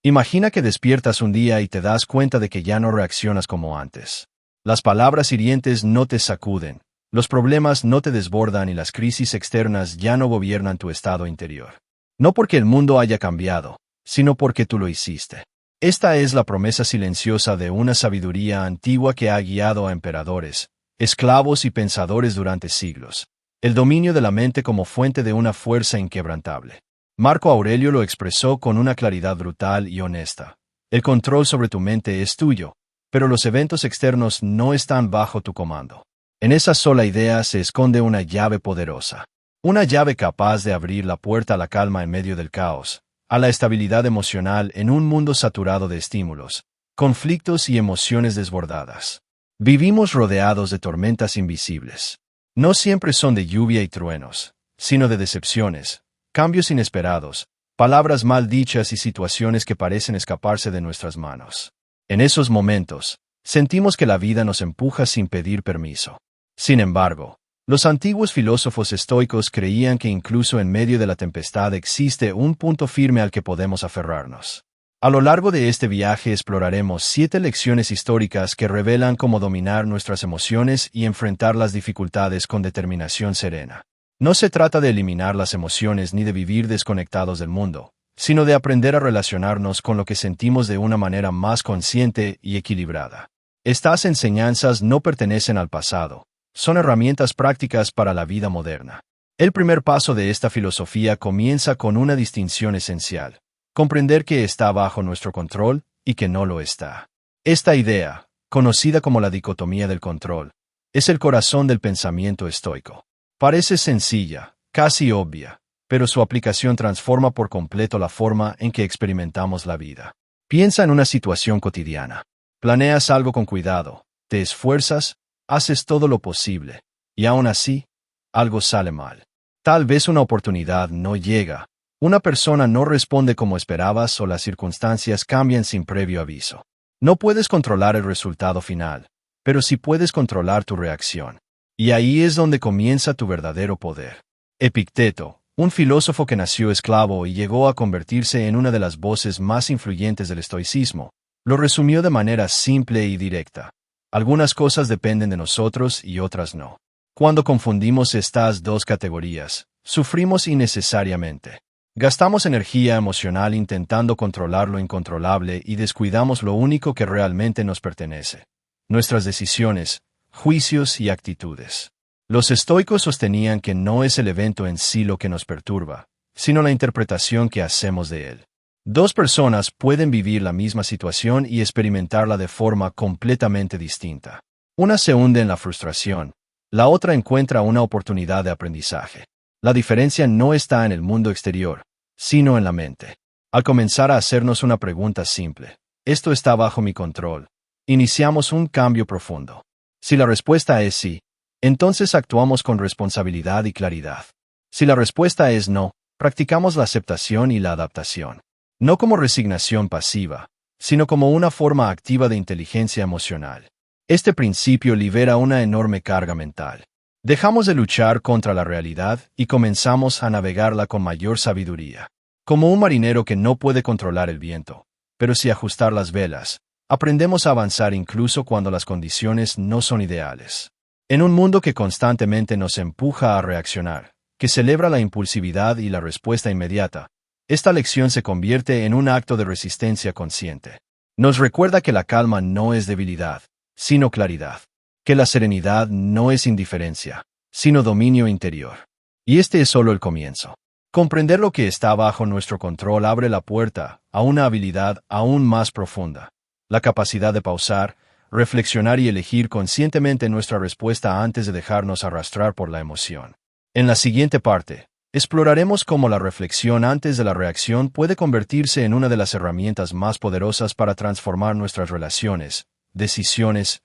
Imagina que despiertas un día y te das cuenta de que ya no reaccionas como antes. Las palabras hirientes no te sacuden, los problemas no te desbordan y las crisis externas ya no gobiernan tu estado interior. No porque el mundo haya cambiado, sino porque tú lo hiciste. Esta es la promesa silenciosa de una sabiduría antigua que ha guiado a emperadores, esclavos y pensadores durante siglos. El dominio de la mente como fuente de una fuerza inquebrantable. Marco Aurelio lo expresó con una claridad brutal y honesta. El control sobre tu mente es tuyo, pero los eventos externos no están bajo tu comando. En esa sola idea se esconde una llave poderosa. Una llave capaz de abrir la puerta a la calma en medio del caos, a la estabilidad emocional en un mundo saturado de estímulos, conflictos y emociones desbordadas. Vivimos rodeados de tormentas invisibles. No siempre son de lluvia y truenos, sino de decepciones, cambios inesperados, palabras mal dichas y situaciones que parecen escaparse de nuestras manos. En esos momentos, sentimos que la vida nos empuja sin pedir permiso. Sin embargo, los antiguos filósofos estoicos creían que incluso en medio de la tempestad existe un punto firme al que podemos aferrarnos. A lo largo de este viaje exploraremos 7 lecciones históricas que revelan cómo dominar nuestras emociones y enfrentar las dificultades con determinación serena. No se trata de eliminar las emociones ni de vivir desconectados del mundo, sino de aprender a relacionarnos con lo que sentimos de una manera más consciente y equilibrada. Estas enseñanzas no pertenecen al pasado, son herramientas prácticas para la vida moderna. El primer paso de esta filosofía comienza con una distinción esencial: comprender que está bajo nuestro control y que no lo está. Esta idea, conocida como la dicotomía del control, es el corazón del pensamiento estoico. Parece sencilla, casi obvia, pero su aplicación transforma por completo la forma en que experimentamos la vida. Piensa en una situación cotidiana. Planeas algo con cuidado, te esfuerzas, haces todo lo posible, y aún así, algo sale mal. Tal vez una oportunidad no llega, una persona no responde como esperabas o las circunstancias cambian sin previo aviso. No puedes controlar el resultado final, pero sí puedes controlar tu reacción. Y ahí es donde comienza tu verdadero poder. Epicteto, un filósofo que nació esclavo y llegó a convertirse en una de las voces más influyentes del estoicismo, lo resumió de manera simple y directa. Algunas cosas dependen de nosotros y otras no. Cuando confundimos estas dos categorías, sufrimos innecesariamente. Gastamos energía emocional intentando controlar lo incontrolable y descuidamos lo único que realmente nos pertenece: nuestras decisiones, juicios y actitudes. Los estoicos sostenían que no es el evento en sí lo que nos perturba, sino la interpretación que hacemos de él. Dos personas pueden vivir la misma situación y experimentarla de forma completamente distinta. Una se hunde en la frustración, la otra encuentra una oportunidad de aprendizaje. La diferencia no está en el mundo exterior, sino en la mente. Al comenzar a hacernos una pregunta simple: ¿esto está bajo mi control?, iniciamos un cambio profundo. Si la respuesta es sí, entonces actuamos con responsabilidad y claridad. Si la respuesta es no, practicamos la aceptación y la adaptación. No como resignación pasiva, sino como una forma activa de inteligencia emocional. Este principio libera una enorme carga mental. Dejamos de luchar contra la realidad y comenzamos a navegarla con mayor sabiduría. Como un marinero que no puede controlar el viento, pero sí ajustar las velas, aprendemos a avanzar incluso cuando las condiciones no son ideales. En un mundo que constantemente nos empuja a reaccionar, que celebra la impulsividad y la respuesta inmediata, esta lección se convierte en un acto de resistencia consciente. Nos recuerda que la calma no es debilidad, sino claridad. Que la serenidad no es indiferencia, sino dominio interior. Y este es solo el comienzo. Comprender lo que está bajo nuestro control abre la puerta a una habilidad aún más profunda: la capacidad de pausar, reflexionar y elegir conscientemente nuestra respuesta antes de dejarnos arrastrar por la emoción. En la siguiente parte, exploraremos cómo la reflexión antes de la reacción puede convertirse en una de las herramientas más poderosas para transformar nuestras relaciones, decisiones,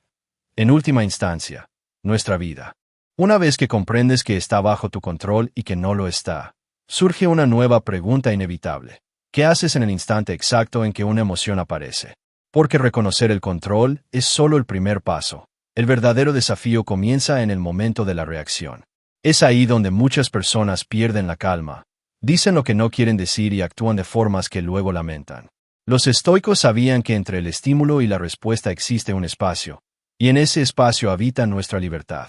en última instancia, nuestra vida. Una vez que comprendes que está bajo tu control y que no lo está, surge una nueva pregunta inevitable: ¿qué haces en el instante exacto en que una emoción aparece? Porque reconocer el control es solo el primer paso. El verdadero desafío comienza en el momento de la reacción. Es ahí donde muchas personas pierden la calma, dicen lo que no quieren decir y actúan de formas que luego lamentan. Los estoicos sabían que entre el estímulo y la respuesta existe un espacio, y en ese espacio habita nuestra libertad.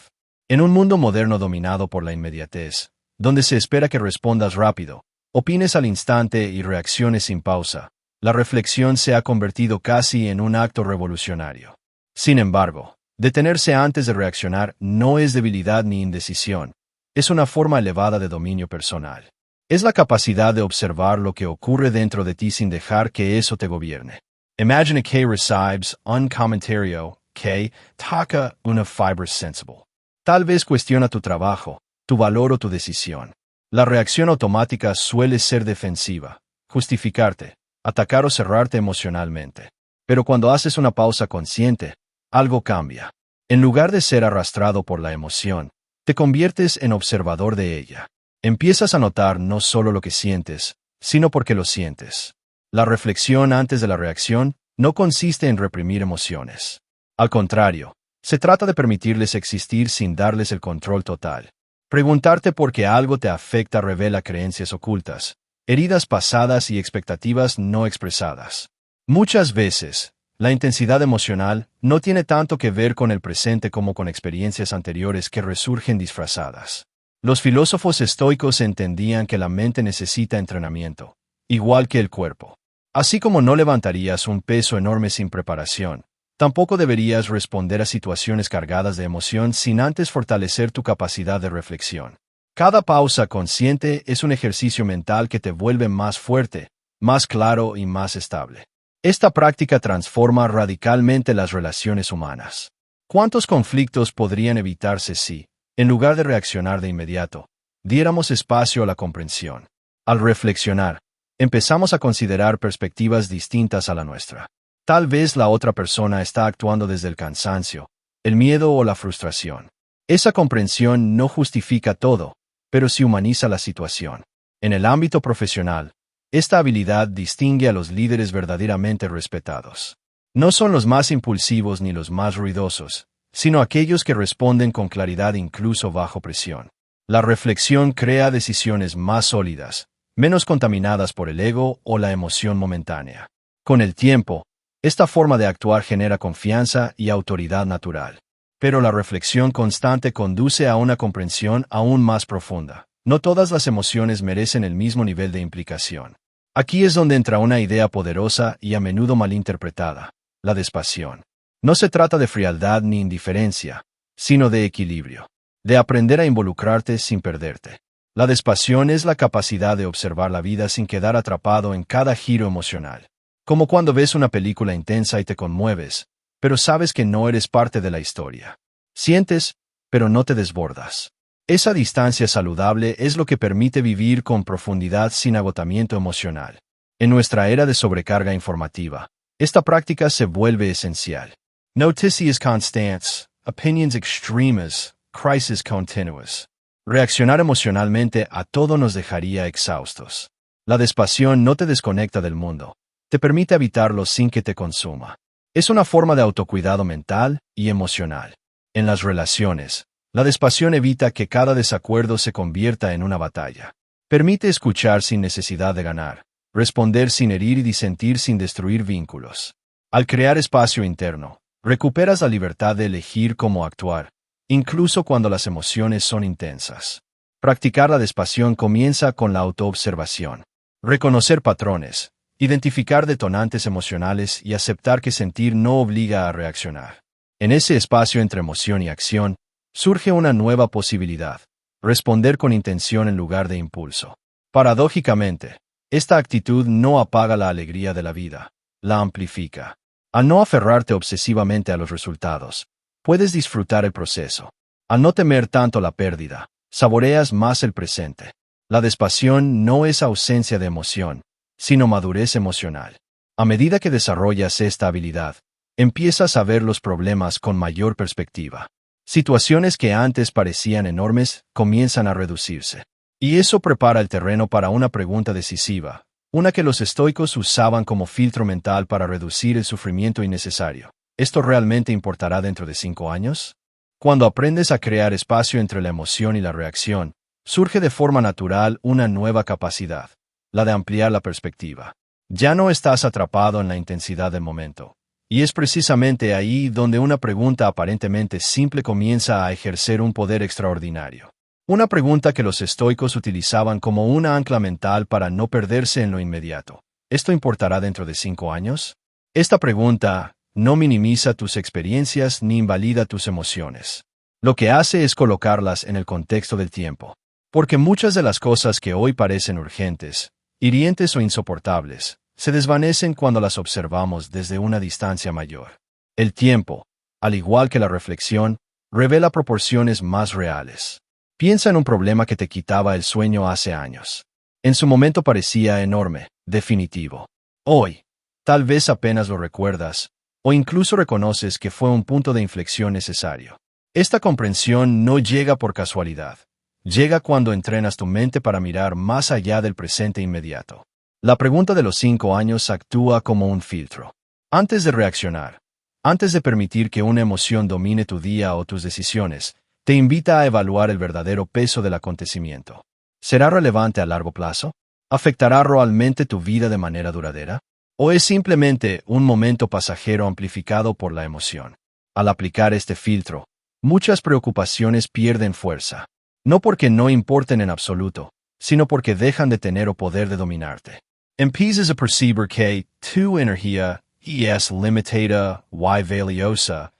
En un mundo moderno dominado por la inmediatez, donde se espera que respondas rápido, opines al instante y reacciones sin pausa, la reflexión se ha convertido casi en un acto revolucionario. Sin embargo, detenerse antes de reaccionar no es debilidad ni indecisión, es una forma elevada de dominio personal. Es la capacidad de observar lo que ocurre dentro de ti sin dejar que eso te gobierne. Imagine que recibes un comentario que toca una fibra sensible. Tal vez cuestiona tu trabajo, tu valor o tu decisión. La reacción automática suele ser defensiva, justificarte, atacar o cerrarte emocionalmente. Pero cuando haces una pausa consciente, algo cambia. En lugar de ser arrastrado por la emoción, te conviertes en observador de ella. Empiezas a notar no solo lo que sientes, sino por qué lo sientes. La reflexión antes de la reacción no consiste en reprimir emociones. Al contrario, se trata de permitirles existir sin darles el control total. Preguntarte por qué algo te afecta revela creencias ocultas, heridas pasadas y expectativas no expresadas. Muchas veces, la intensidad emocional no tiene tanto que ver con el presente como con experiencias anteriores que resurgen disfrazadas. Los filósofos estoicos entendían que la mente necesita entrenamiento, igual que el cuerpo. Así como no levantarías un peso enorme sin preparación, tampoco deberías responder a situaciones cargadas de emoción sin antes fortalecer tu capacidad de reflexión. Cada pausa consciente es un ejercicio mental que te vuelve más fuerte, más claro y más estable. Esta práctica transforma radicalmente las relaciones humanas. ¿Cuántos conflictos podrían evitarse si, en lugar de reaccionar de inmediato, diéramos espacio a la comprensión? Al reflexionar, empezamos a considerar perspectivas distintas a la nuestra. Tal vez la otra persona está actuando desde el cansancio, el miedo o la frustración. Esa comprensión no justifica todo, pero sí humaniza la situación. En el ámbito profesional, esta habilidad distingue a los líderes verdaderamente respetados. No son los más impulsivos ni los más ruidosos, sino aquellos que responden con claridad incluso bajo presión. La reflexión crea decisiones más sólidas, menos contaminadas por el ego o la emoción momentánea. Con el tiempo, esta forma de actuar genera confianza y autoridad natural. Pero la reflexión constante conduce a una comprensión aún más profunda. No todas las emociones merecen el mismo nivel de implicación. Aquí es donde entra una idea poderosa y a menudo malinterpretada: la despasión. No se trata de frialdad ni indiferencia, sino de equilibrio, de aprender a involucrarte sin perderte. La despasión es la capacidad de observar la vida sin quedar atrapado en cada giro emocional. Como cuando ves una película intensa y te conmueves, pero sabes que no eres parte de la historia. Sientes, pero no te desbordas. Esa distancia saludable es lo que permite vivir con profundidad sin agotamiento emocional. En nuestra era de sobrecarga informativa, esta práctica se vuelve esencial. Noticias constantes, opinions extremas, crisis continuas. Reaccionar emocionalmente a todo nos dejaría exhaustos. La despasión no te desconecta del mundo, te permite habitarlo sin que te consuma. Es una forma de autocuidado mental y emocional. En las relaciones, la despasión evita que cada desacuerdo se convierta en una batalla. Permite escuchar sin necesidad de ganar, responder sin herir y disentir sin destruir vínculos. Al crear espacio interno, recuperas la libertad de elegir cómo actuar, incluso cuando las emociones son intensas. Practicar la despasión comienza con la autoobservación. Reconocer patrones, identificar detonantes emocionales y aceptar que sentir no obliga a reaccionar. En ese espacio entre emoción y acción, surge una nueva posibilidad: responder con intención en lugar de impulso. Paradójicamente, esta actitud no apaga la alegría de la vida, la amplifica. Al no aferrarte obsesivamente a los resultados, puedes disfrutar el proceso. Al no temer tanto la pérdida, saboreas más el presente. La despasión no es ausencia de emoción, sino madurez emocional. A medida que desarrollas esta habilidad, empiezas a ver los problemas con mayor perspectiva. Situaciones que antes parecían enormes comienzan a reducirse. Y eso prepara el terreno para una pregunta decisiva, una que los estoicos usaban como filtro mental para reducir el sufrimiento innecesario. ¿Esto realmente importará dentro de 5 años? Cuando aprendes a crear espacio entre la emoción y la reacción, surge de forma natural una nueva capacidad: la de ampliar la perspectiva. Ya no estás atrapado en la intensidad del momento. Y es precisamente ahí donde una pregunta aparentemente simple comienza a ejercer un poder extraordinario. Una pregunta que los estoicos utilizaban como una ancla mental para no perderse en lo inmediato. ¿Esto importará dentro de 5 años? Esta pregunta no minimiza tus experiencias ni invalida tus emociones. Lo que hace es colocarlas en el contexto del tiempo. Porque muchas de las cosas que hoy parecen urgentes, hirientes o insoportables, se desvanecen cuando las observamos desde una distancia mayor. El tiempo, al igual que la reflexión, revela proporciones más reales. Piensa en un problema que te quitaba el sueño hace años. En su momento parecía enorme, definitivo. Hoy, tal vez apenas lo recuerdas, o incluso reconoces que fue un punto de inflexión necesario. Esta comprensión no llega por casualidad. Llega cuando entrenas tu mente para mirar más allá del presente inmediato. La pregunta de los 5 años actúa como un filtro. Antes de reaccionar, antes de permitir que una emoción domine tu día o tus decisiones, te invita a evaluar el verdadero peso del acontecimiento. ¿Será relevante a largo plazo? ¿Afectará realmente tu vida de manera duradera? ¿O es simplemente un momento pasajero amplificado por la emoción? Al aplicar este filtro, muchas preocupaciones pierden fuerza. No porque no importen en absoluto, sino porque dejan de tener o poder de dominarte. Empiezas a percibir que tu energía es limitada, y valiosa,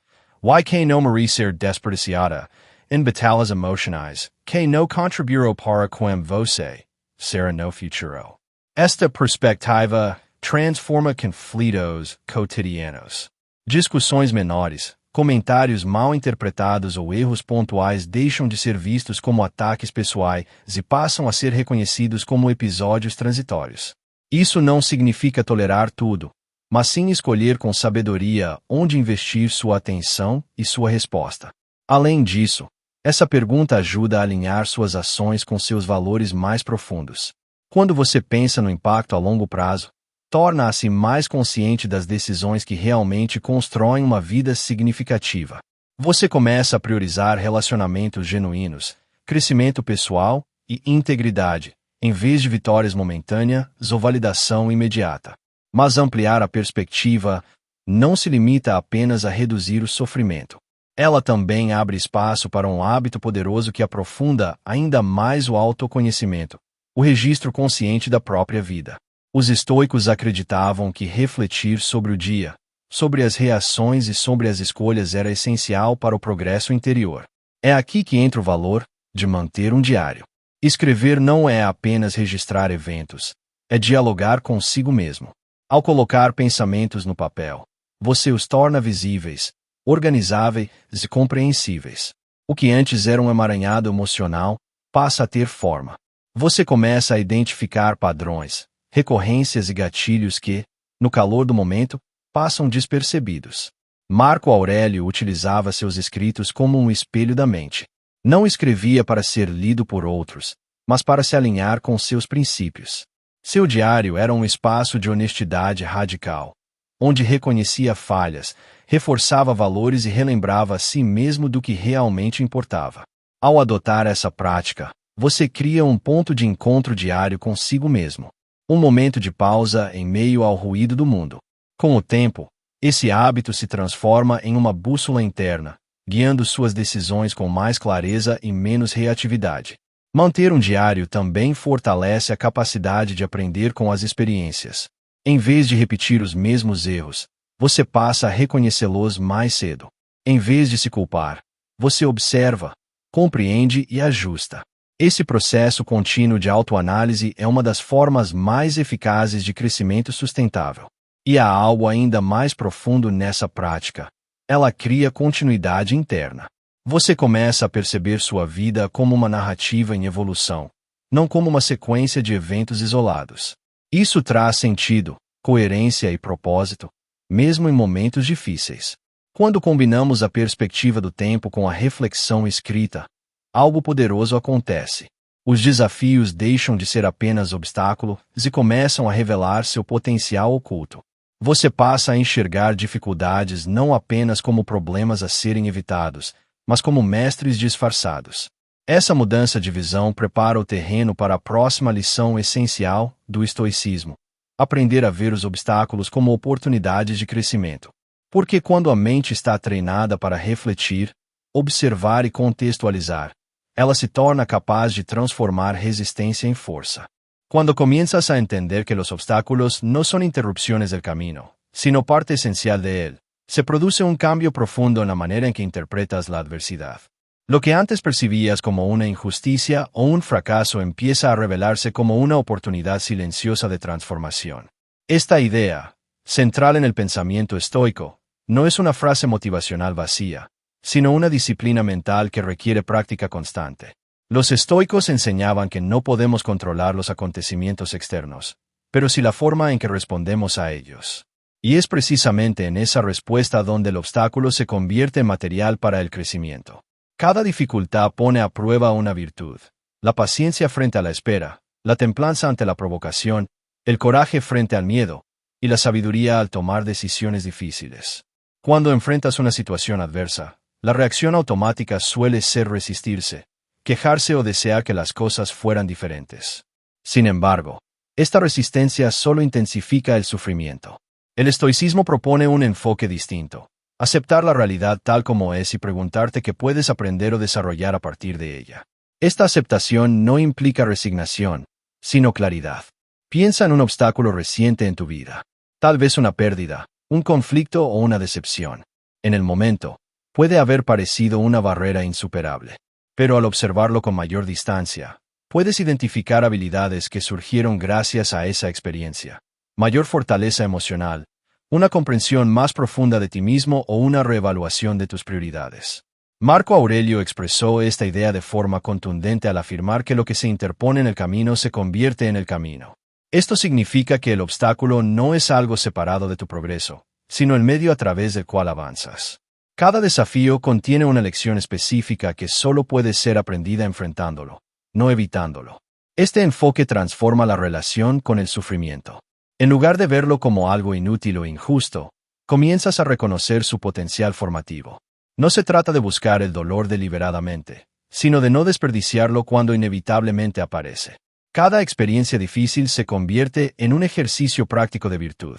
y que no merece ser desperdiciada en batalhas emocionais, que no contribuirão para quem você será no futuro. Esta perspectiva transforma conflitos cotidianos. Discussões menores, comentários mal interpretados ou erros pontuais deixam de ser vistos como ataques pessoais e passam a ser reconhecidos como episódios transitórios. Isso não significa tolerar tudo, mas sim escolher com sabedoria onde investir sua atenção e sua resposta. Além disso, essa pergunta ajuda a alinhar suas ações com seus valores mais profundos. Quando você pensa no impacto a longo prazo, torna-se mais consciente das decisões que realmente constroem uma vida significativa. Você começa a priorizar relacionamentos genuínos, crescimento pessoal e integridade, em vez de vitórias momentâneas ou validação imediata. Mas ampliar a perspectiva não se limita apenas a reduzir o sofrimento. Ela também abre espaço para um hábito poderoso que aprofunda ainda mais o autoconhecimento, o registro consciente da própria vida. Os estoicos acreditavam que refletir sobre o dia, sobre as reações e sobre as escolhas era essencial para o progresso interior. É aqui que entra o valor de manter um diário. Escrever não é apenas registrar eventos, é dialogar consigo mesmo. Ao colocar pensamentos no papel, você os torna visíveis, organizáveis e compreensíveis. O que antes era um emaranhado emocional passa a ter forma. Você começa a identificar padrões, recorrências e gatilhos que, no calor do momento, passam despercebidos. Marco Aurélio utilizava seus escritos como um espelho da mente. Não escrevia para ser lido por outros, mas para se alinhar com seus princípios. Seu diário era um espaço de honestidade radical, onde reconhecia falhas, reforçava valores e relembrava a si mesmo do que realmente importava. Ao adotar essa prática, você cria um ponto de encontro diário consigo mesmo. Um momento de pausa em meio ao ruído do mundo. Com o tempo, esse hábito se transforma em uma bússola interna, guiando suas decisões com mais clareza e menos reatividade. Manter um diário também fortalece a capacidade de aprender com as experiências. Em vez de repetir os mesmos erros, você passa a reconhecê-los mais cedo. Em vez de se culpar, você observa, compreende e ajusta. Esse processo contínuo de autoanálise é uma das formas mais eficazes de crescimento sustentável. E há algo ainda mais profundo nessa prática. Ela cria continuidade interna. Você começa a perceber sua vida como uma narrativa em evolução, não como uma sequência de eventos isolados. Isso traz sentido, coerência e propósito, mesmo em momentos difíceis. Quando combinamos a perspectiva do tempo com a reflexão escrita, algo poderoso acontece. Os desafios deixam de ser apenas obstáculos e começam a revelar seu potencial oculto. Você passa a enxergar dificuldades não apenas como problemas a serem evitados, mas como mestres disfarçados. Essa mudança de visão prepara o terreno para a próxima lição essencial do estoicismo: aprender a ver os obstáculos como oportunidades de crescimento. Porque quando a mente está treinada para refletir, observar e contextualizar, ela se torna capaz de transformar resistência em força. Cuando comienzas a entender que los obstáculos no son interrupciones del camino, sino parte esencial de él, se produce un cambio profundo en la manera en que interpretas la adversidad. Lo que antes percibías como una injusticia o un fracaso empieza a revelarse como una oportunidad silenciosa de transformación. Esta idea, central en el pensamiento estoico, no es una frase motivacional vacía, sino una disciplina mental que requiere práctica constante. Los estoicos enseñaban que no podemos controlar los acontecimientos externos, pero sí la forma en que respondemos a ellos. Y es precisamente en esa respuesta donde el obstáculo se convierte en material para el crecimiento. Cada dificultad pone a prueba una virtud: la paciencia frente a la espera, la templanza ante la provocación, el coraje frente al miedo, y la sabiduría al tomar decisiones difíciles. Cuando enfrentas una situación adversa, la reacción automática suele ser resistirse, quejarse o desear que las cosas fueran diferentes. Sin embargo, esta resistencia solo intensifica el sufrimiento. El estoicismo propone un enfoque distinto: aceptar la realidad tal como es y preguntarte qué puedes aprender o desarrollar a partir de ella. Esta aceptación no implica resignación, sino claridad. Piensa en un obstáculo reciente en tu vida. Tal vez una pérdida, un conflicto o una decepción. En el momento, puede haber parecido una barrera insuperable. Pero al observarlo con mayor distancia, puedes identificar habilidades que surgieron gracias a esa experiencia: mayor fortaleza emocional, una comprensión más profunda de ti mismo o una reevaluación de tus prioridades. Marco Aurelio expresó esta idea de forma contundente al afirmar que lo que se interpone en el camino se convierte en el camino. Esto significa que el obstáculo no es algo separado de tu progreso, sino el medio a través del cual avanzas. Cada desafío contiene una lección específica que solo puede ser aprendida enfrentándolo, no evitándolo. Este enfoque transforma la relación con el sufrimiento. En lugar de verlo como algo inútil o injusto, comienzas a reconocer su potencial formativo. No se trata de buscar el dolor deliberadamente, sino de no desperdiciarlo cuando inevitablemente aparece. Cada experiencia difícil se convierte en un ejercicio práctico de virtud.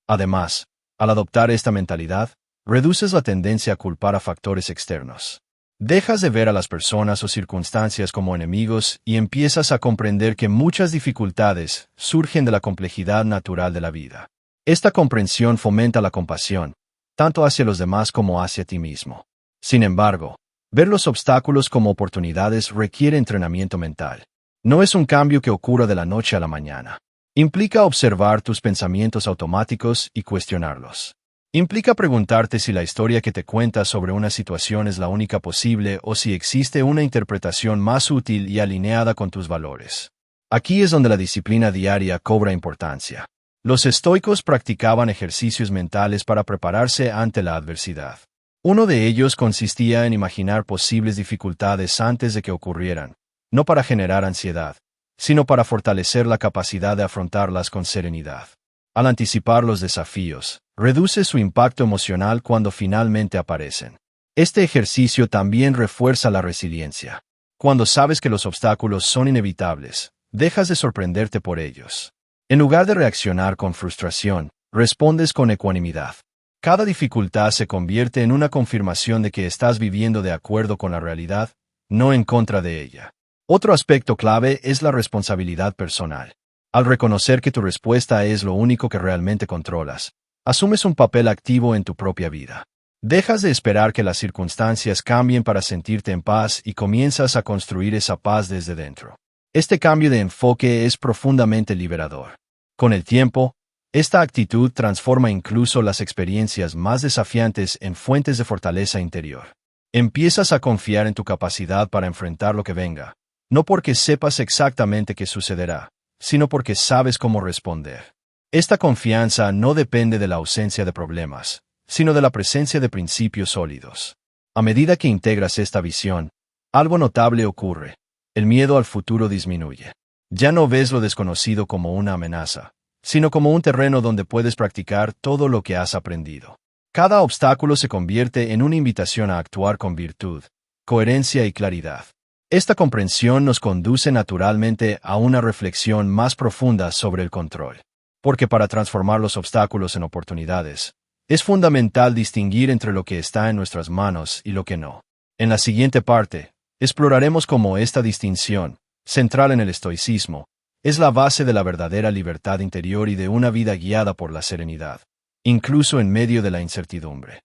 Además, al adoptar esta mentalidad, reduces la tendencia a culpar a factores externos. Dejas de ver a las personas o circunstancias como enemigos y empiezas a comprender que muchas dificultades surgen de la complejidad natural de la vida. Esta comprensión fomenta la compasión, tanto hacia los demás como hacia ti mismo. Sin embargo, ver los obstáculos como oportunidades requiere entrenamiento mental. No es un cambio que ocurra de la noche a la mañana. Implica observar tus pensamientos automáticos y cuestionarlos. Implica preguntarte si la historia que te cuentas sobre una situación es la única posible o si existe una interpretación más útil y alineada con tus valores. Aquí es donde la disciplina diaria cobra importancia. Los estoicos practicaban ejercicios mentales para prepararse ante la adversidad. Uno de ellos consistía en imaginar posibles dificultades antes de que ocurrieran, no para generar ansiedad, sino para fortalecer la capacidad de afrontarlas con serenidad. Al anticipar los desafíos, reduce su impacto emocional cuando finalmente aparecen. Este ejercicio también refuerza la resiliencia. Cuando sabes que los obstáculos son inevitables, dejas de sorprenderte por ellos. En lugar de reaccionar con frustración, respondes con ecuanimidad. Cada dificultad se convierte en una confirmación de que estás viviendo de acuerdo con la realidad, no en contra de ella. Otro aspecto clave es la responsabilidad personal. Al reconocer que tu respuesta es lo único que realmente controlas, asumes un papel activo en tu propia vida. Dejas de esperar que las circunstancias cambien para sentirte en paz y comienzas a construir esa paz desde dentro. Este cambio de enfoque es profundamente liberador. Con el tiempo, esta actitud transforma incluso las experiencias más desafiantes en fuentes de fortaleza interior. Empiezas a confiar en tu capacidad para enfrentar lo que venga, no porque sepas exactamente qué sucederá, sino porque sabes cómo responder. Esta confianza no depende de la ausencia de problemas, sino de la presencia de principios sólidos. A medida que integras esta visión, algo notable ocurre. El miedo al futuro disminuye. Ya no ves lo desconocido como una amenaza, sino como un terreno donde puedes practicar todo lo que has aprendido. Cada obstáculo se convierte en una invitación a actuar con virtud, coherencia y claridad. Esta comprensión nos conduce naturalmente a una reflexión más profunda sobre el control. Porque para transformar los obstáculos en oportunidades, es fundamental distinguir entre lo que está en nuestras manos y lo que no. En la siguiente parte, exploraremos cómo esta distinción, central en el estoicismo, es la base de la verdadera libertad interior y de una vida guiada por la serenidad, incluso en medio de la incertidumbre.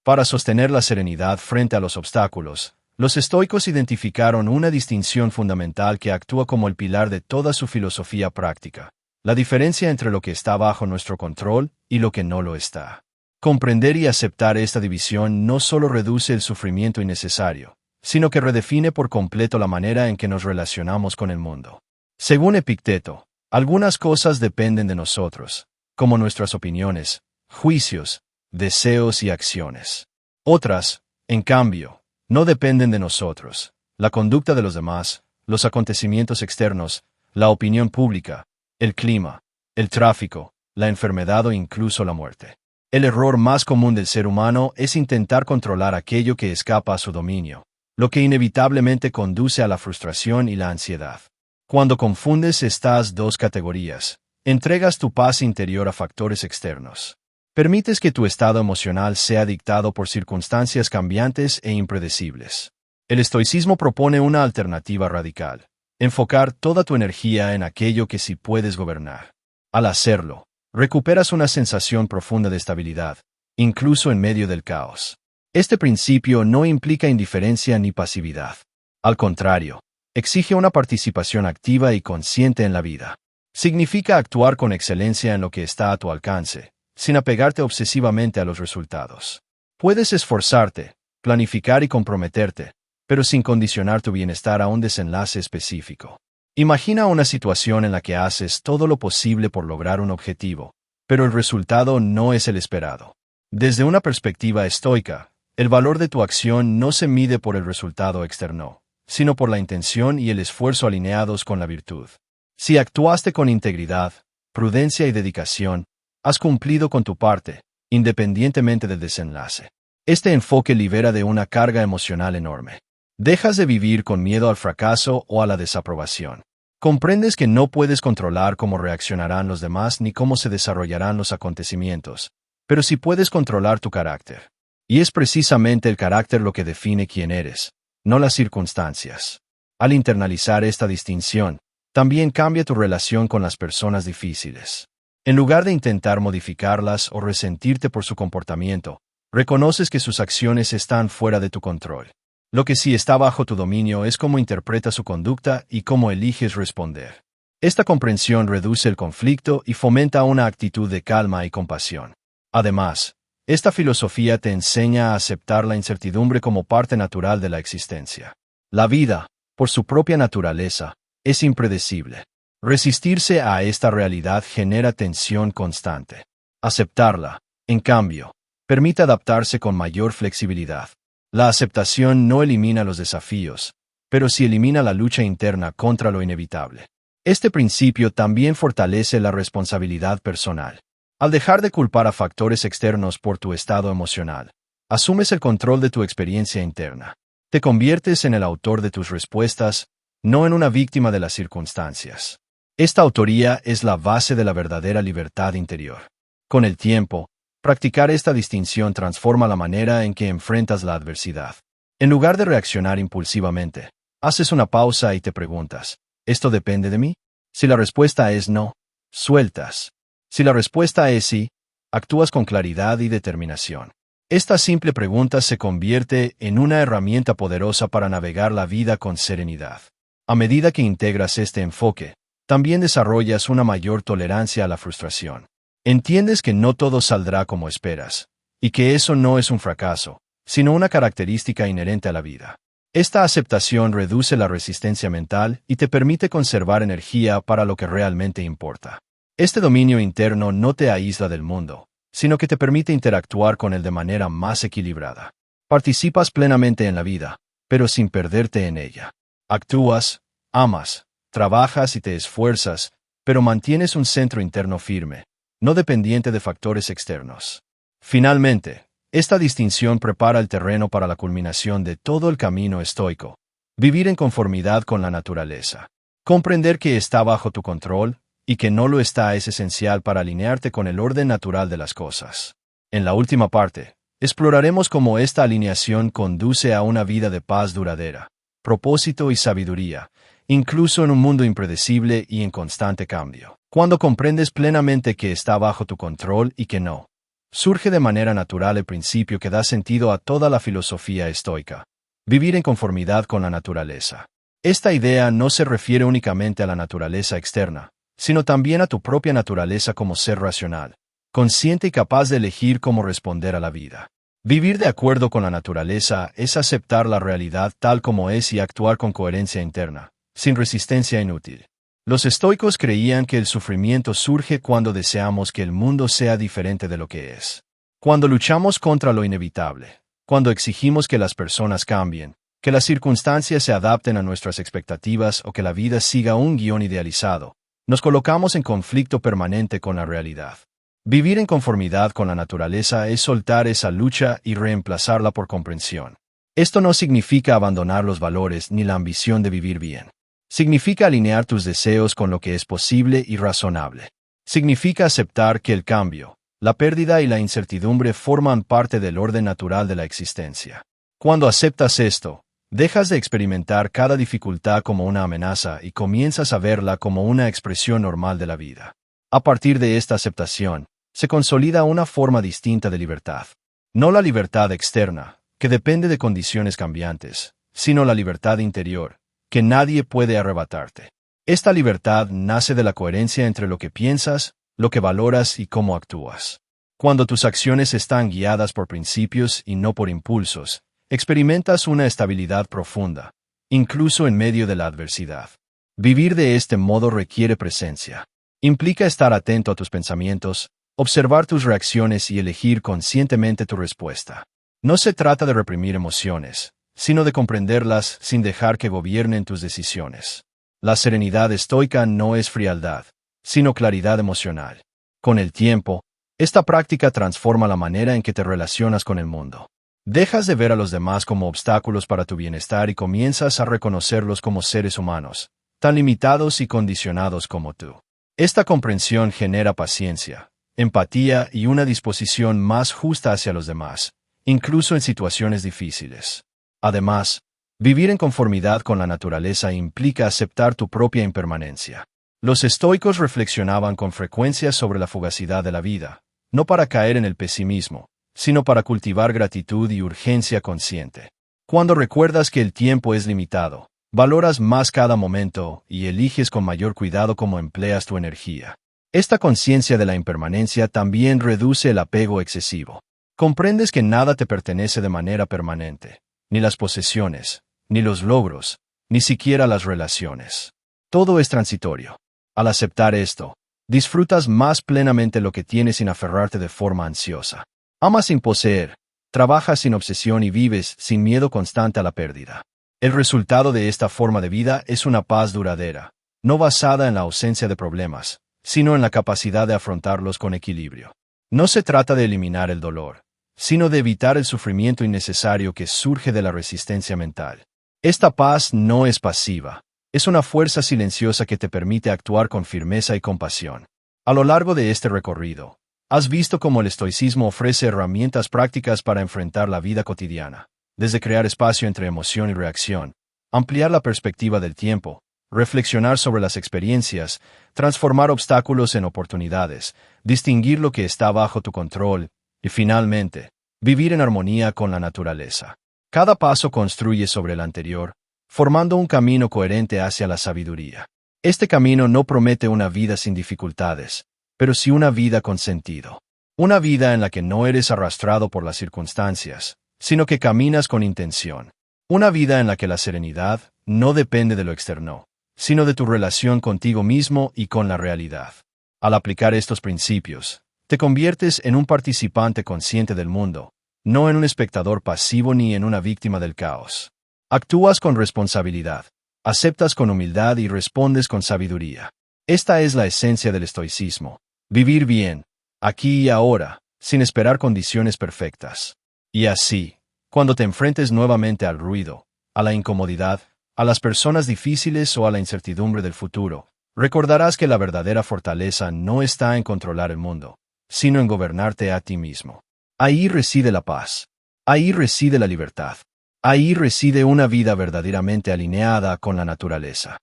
Para sostener la serenidad frente a los obstáculos, los estoicos identificaron una distinción fundamental que actúa como el pilar de toda su filosofía práctica: la diferencia entre lo que está bajo nuestro control y lo que no lo está. Comprender y aceptar esta división no solo reduce el sufrimiento innecesario, sino que redefine por completo la manera en que nos relacionamos con el mundo. Según Epicteto, algunas cosas dependen de nosotros, como nuestras opiniones, juicios, deseos y acciones. Otras, en cambio, no dependen de nosotros: la conducta de los demás, los acontecimientos externos, la opinión pública, el clima, el tráfico, la enfermedad o incluso la muerte. El error más común del ser humano es intentar controlar aquello que escapa a su dominio, lo que inevitablemente conduce a la frustración y la ansiedad. Cuando confundes estas dos categorías, entregas tu paz interior a factores externos. Permites que tu estado emocional sea dictado por circunstancias cambiantes e impredecibles. El estoicismo propone una alternativa radical: enfocar toda tu energía en aquello que sí puedes gobernar. Al hacerlo, recuperas una sensación profunda de estabilidad, incluso en medio del caos. Este principio no implica indiferencia ni pasividad. Al contrario, exige una participación activa y consciente en la vida. Significa actuar con excelencia en lo que está a tu alcance, sin apegarte obsesivamente a los resultados. Puedes esforzarte, planificar y comprometerte, pero sin condicionar tu bienestar a un desenlace específico. Imagina una situación en la que haces todo lo posible por lograr un objetivo, pero el resultado no es el esperado. Desde una perspectiva estoica, el valor de tu acción no se mide por el resultado externo, sino por la intención y el esfuerzo alineados con la virtud. Si actuaste con integridad, prudencia y dedicación, has cumplido con tu parte, independientemente del desenlace. Este enfoque libera de una carga emocional enorme. Dejas de vivir con miedo al fracaso o a la desaprobación. Comprendes que no puedes controlar cómo reaccionarán los demás ni cómo se desarrollarán los acontecimientos, pero sí puedes controlar tu carácter. Y es precisamente el carácter lo que define quién eres, no las circunstancias. Al internalizar esta distinción, también cambia tu relación con las personas difíciles. En lugar de intentar modificarlas o resentirte por su comportamiento, reconoces que sus acciones están fuera de tu control. Lo que sí está bajo tu dominio es cómo interpretas su conducta y cómo eliges responder. Esta comprensión reduce el conflicto y fomenta una actitud de calma y compasión. Además, esta filosofía te enseña a aceptar la incertidumbre como parte natural de la existencia. La vida, por su propia naturaleza, es impredecible. Resistirse a esta realidad genera tensión constante. Aceptarla, en cambio, permite adaptarse con mayor flexibilidad. La aceptación no elimina los desafíos, pero sí elimina la lucha interna contra lo inevitable. Este principio también fortalece la responsabilidad personal. Al dejar de culpar a factores externos por tu estado emocional, asumes el control de tu experiencia interna. Te conviertes en el autor de tus respuestas, no en una víctima de las circunstancias. Esta autoría es la base de la verdadera libertad interior. Con el tiempo, practicar esta distinción transforma la manera en que enfrentas la adversidad. En lugar de reaccionar impulsivamente, haces una pausa y te preguntas: ¿esto depende de mí? Si la respuesta es no, sueltas. Si la respuesta es sí, actúas con claridad y determinación. Esta simple pregunta se convierte en una herramienta poderosa para navegar la vida con serenidad. A medida que integras este enfoque, también desarrollas una mayor tolerancia a la frustración. Entiendes que no todo saldrá como esperas, y que eso no es un fracaso, sino una característica inherente a la vida. Esta aceptación reduce la resistencia mental y te permite conservar energía para lo que realmente importa. Este dominio interno no te aísla del mundo, sino que te permite interactuar con él de manera más equilibrada. Participas plenamente en la vida, pero sin perderte en ella. Actúas, amas, trabajas y te esfuerzas, pero mantienes un centro interno firme, no dependiente de factores externos. Finalmente, esta distinción prepara el terreno para la culminación de todo el camino estoico: vivir en conformidad con la naturaleza. Comprender que está bajo tu control y que no lo está es esencial para alinearte con el orden natural de las cosas. En la última parte, exploraremos cómo esta alineación conduce a una vida de paz duradera, propósito y sabiduría, incluso en un mundo impredecible y en constante cambio. Cuando comprendes plenamente que está bajo tu control y que no, surge de manera natural el principio que da sentido a toda la filosofía estoica: vivir en conformidad con la naturaleza. Esta idea no se refiere únicamente a la naturaleza externa, sino también a tu propia naturaleza como ser racional, consciente y capaz de elegir cómo responder a la vida. Vivir de acuerdo con la naturaleza es aceptar la realidad tal como es y actuar con coherencia interna, sin resistencia inútil. Los estoicos creían que el sufrimiento surge cuando deseamos que el mundo sea diferente de lo que es. Cuando luchamos contra lo inevitable, cuando exigimos que las personas cambien, que las circunstancias se adapten a nuestras expectativas o que la vida siga un guión idealizado, nos colocamos en conflicto permanente con la realidad. Vivir en conformidad con la naturaleza es soltar esa lucha y reemplazarla por comprensión. Esto no significa abandonar los valores ni la ambición de vivir bien. Significa alinear tus deseos con lo que es posible y razonable. Significa aceptar que el cambio, la pérdida y la incertidumbre forman parte del orden natural de la existencia. Cuando aceptas esto, dejas de experimentar cada dificultad como una amenaza y comienzas a verla como una expresión normal de la vida. A partir de esta aceptación, se consolida una forma distinta de libertad. No la libertad externa, que depende de condiciones cambiantes, sino la libertad interior, que nadie puede arrebatarte. Esta libertad nace de la coherencia entre lo que piensas, lo que valoras y cómo actúas. Cuando tus acciones están guiadas por principios y no por impulsos, experimentas una estabilidad profunda, incluso en medio de la adversidad. Vivir de este modo requiere presencia. Implica estar atento a tus pensamientos, observar tus reacciones y elegir conscientemente tu respuesta. No se trata de reprimir emociones, sino de comprenderlas sin dejar que gobiernen tus decisiones. La serenidad estoica no es frialdad, sino claridad emocional. Con el tiempo, esta práctica transforma la manera en que te relacionas con el mundo. Dejas de ver a los demás como obstáculos para tu bienestar y comienzas a reconocerlos como seres humanos, tan limitados y condicionados como tú. Esta comprensión genera paciencia, empatía y una disposición más justa hacia los demás, incluso en situaciones difíciles. Además, vivir en conformidad con la naturaleza implica aceptar tu propia impermanencia. Los estoicos reflexionaban con frecuencia sobre la fugacidad de la vida, no para caer en el pesimismo, sino para cultivar gratitud y urgencia consciente. Cuando recuerdas que el tiempo es limitado, valoras más cada momento y eliges con mayor cuidado cómo empleas tu energía. Esta conciencia de la impermanencia también reduce el apego excesivo. Comprendes que nada te pertenece de manera permanente, ni las posesiones, ni los logros, ni siquiera las relaciones. Todo es transitorio. Al aceptar esto, disfrutas más plenamente lo que tienes sin aferrarte de forma ansiosa. Amas sin poseer, trabajas sin obsesión y vives sin miedo constante a la pérdida. El resultado de esta forma de vida es una paz duradera, no basada en la ausencia de problemas, sino en la capacidad de afrontarlos con equilibrio. No se trata de eliminar el dolor, sino de evitar el sufrimiento innecesario que surge de la resistencia mental. Esta paz no es pasiva, es una fuerza silenciosa que te permite actuar con firmeza y compasión. A lo largo de este recorrido, has visto cómo el estoicismo ofrece herramientas prácticas para enfrentar la vida cotidiana, desde crear espacio entre emoción y reacción, ampliar la perspectiva del tiempo, reflexionar sobre las experiencias, transformar obstáculos en oportunidades, distinguir lo que está bajo tu control, y finalmente, vivir en armonía con la naturaleza. Cada paso construye sobre el anterior, formando un camino coherente hacia la sabiduría. Este camino no promete una vida sin dificultades, pero sí una vida con sentido. Una vida en la que no eres arrastrado por las circunstancias, sino que caminas con intención. Una vida en la que la serenidad no depende de lo externo, sino de tu relación contigo mismo y con la realidad. Al aplicar estos principios, te conviertes en un participante consciente del mundo, no en un espectador pasivo ni en una víctima del caos. Actúas con responsabilidad, aceptas con humildad y respondes con sabiduría. Esta es la esencia del estoicismo. Vivir bien, aquí y ahora, sin esperar condiciones perfectas. Y así, cuando te enfrentes nuevamente al ruido, a la incomodidad, a las personas difíciles o a la incertidumbre del futuro, Recordarás que la verdadera fortaleza no está en controlar el mundo, sino en gobernarte a ti mismo. Ahí reside la paz. Ahí reside la libertad. Ahí reside una vida verdaderamente alineada con la naturaleza.